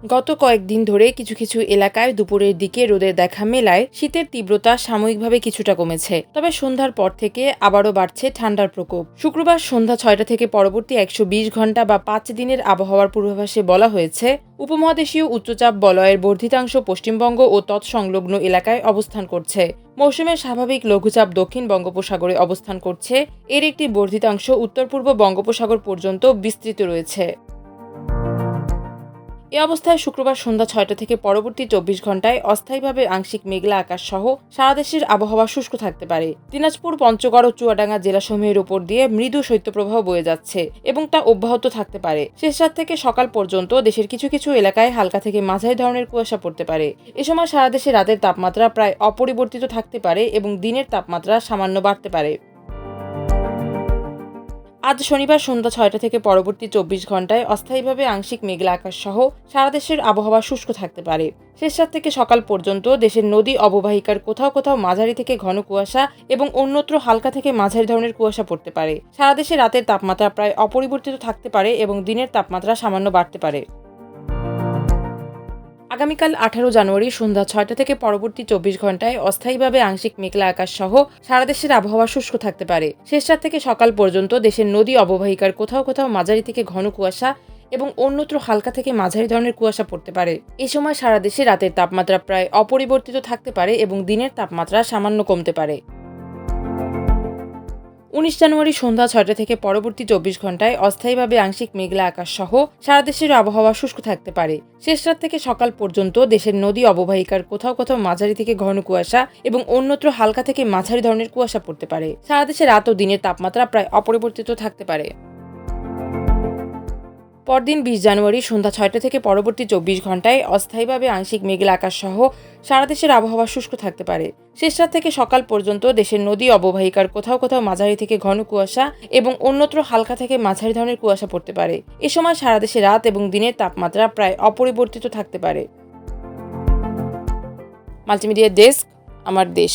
গত কয়েকদিন ধরে কিছু কিছু এলাকায় দুপুরের দিকে রোদের দেখা মেলায় শীতের তীব্রতা সাময়িকভাবে কিছুটা কমেছে, তবে সন্ধ্যার পর থেকে আবারও বাড়ছে ঠান্ডার প্রকোপ। শুক্রবার সন্ধ্যা ৬টা থেকে পরবর্তী ১২০ ঘন্টা বা ৫ দিনের আবহাওয়ার পূর্বাভাসে বলা হয়েছে, উপমহাদেশীয় উচ্চচাপ বলয়ের বর্ধিতাংশ পশ্চিমবঙ্গ ও তৎসংলগ্ন এলাকায় অবস্থান করছে। মৌসুমের স্বাভাবিক লঘুচাপ দক্ষিণ বঙ্গোপসাগরে অবস্থান করছে। এর একটি বর্ধিতাংশ উত্তর পূর্ব বঙ্গোপসাগর পর্যন্ত বিস্তৃত রয়েছে। এ অবস্থায় শুক্রবার সন্ধ্যা ৬টা থেকে পরবর্তী ২৪ ঘন্টায় অস্থায়ীভাবে আংশিক মেঘলা আকাশ সহ সারা দেশের আবহাওয়া শুষ্ক থাকতে পারে। দিনাজপুর, পঞ্চগড় ও চুয়াডাঙ্গা জেলাসমূহের উপর দিয়ে মৃদু শৈত্যপ্রবাহ বয়ে যাচ্ছে এবং তা অব্যাহত থাকতে পারে। শেষ রাত থেকে সকাল পর্যন্ত দেশের কিছু কিছু এলাকায় হালকা থেকে মাঝারি ধরনের কুয়াশা পড়তে পারে। এ সময় সারা দেশে রাতের তাপমাত্রা প্রায় অপরিবর্তিত থাকতে পারে এবং দিনের তাপমাত্রা সামান্য বাড়তে পারে। আজ শনিবার সন্ধ্যা ৬টা থেকে পরবর্তী ২৪ ঘন্টায় অস্থায়ীভাবে আংশিক মেঘলা আকাশ সহ সারা দেশের আবহাওয়া শুষ্ক থাকতে পারে। শেষ রাত থেকে সকাল পর্যন্ত দেশের নদী অববাহিকার কোথাও কোথাও মাঝারি থেকে ঘন কুয়াশা এবং অন্যত্র হালকা থেকে মাঝারি ধরনের কুয়াশা পড়তে পারে। সারা দেশে রাতের তাপমাত্রা প্রায় অপরিবর্তিত থাকতে পারে এবং দিনের তাপমাত্রা সামান্য বাড়তে পারে। আগামীকাল ১৮ জানুয়ারি সন্ধ্যা ৬টা থেকে পরবর্তী ২৪ ঘন্টায় অস্থায়ীভাবে আংশিক মেঘলা আকাশ সহ সারা দেশের আবহাওয়া শুষ্ক থাকতে পারে। শেষ রাত থেকে সকাল পর্যন্ত দেশের নদী অববাহিকার কোথাও কোথাও মাঝারি থেকে ঘন কুয়াশা এবং অন্যত্র হালকা থেকে মাঝারি ধরনের কুয়াশা পড়তে পারে। এ সময় সারা দেশে রাতের তাপমাত্রা প্রায় অপরিবর্তিত থাকতে পারে এবং দিনের তাপমাত্রা সামান্য কমতে পারে। ১৯ জানুয়ারি সন্ধ্যা ৬টা থেকে পরবর্তী ২৪ ঘন্টায় অস্থায়ীভাবে আংশিক মেঘলা আকাশ সহ সারা দেশের আবহাওয়া শুষ্ক থাকতে পারে। শেষ রাত থেকে সকাল পর্যন্ত দেশের নদী অববাহিকার কোথাও কোথাও মাঝারি থেকে ঘন কুয়াশা এবং অন্যত্র হালকা থেকে মাঝারি ধরনের কুয়াশা পড়তে পারে। সারা দেশে রাত ও দিনের তাপমাত্রা প্রায় অপরিবর্তিত থাকতে পারে। পরদিন ২০ জানুয়ারি সন্ধ্যা ৬টা থেকে পরবর্তী ২৪ ঘন্টায় অস্থায়ীভাবে আংশিক মেঘলা আকাশ সহ সারা দেশের আবহাওয়া শুষ্ক থাকতে পারে। শেষ রাত থেকে সকাল পর্যন্ত দেশের নদী অববাহিকার কোথাও কোথাও মাঝারি থেকে ঘন কুয়াশা এবং অন্যত্র হালকা থেকে মাঝারি ধরনের কুয়াশা পড়তে পারে। এ সময় সারা দেশে রাত এবং দিনের তাপমাত্রা প্রায় অপরিবর্তিত থাকতে পারে। মাল্টিমিডিয়া ডেস্ক, আমার দেশ।